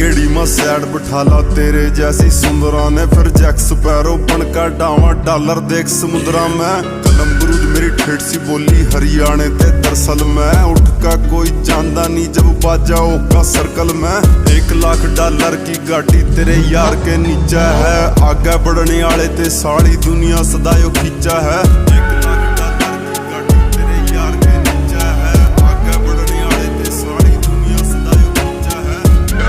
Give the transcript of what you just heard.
गेड़ी में सैड बिठाला तेरे जैसी सुंदरा ने, फिर जैक स्पैरो बनकर डावा डॉलर देख समुद्रा में। कलम बरूद मेरी ठेठ सी बोली हरियाणे ते, दरअसल मैं उठ का कोई जानदा नहीं जब बाजाओ का सर्कल में। 1 लाख डॉलर की गाड़ी तेरे यार के नीचे है, आगे बढ़ने वाले ते सारी दुनिया सदायो खींचा है।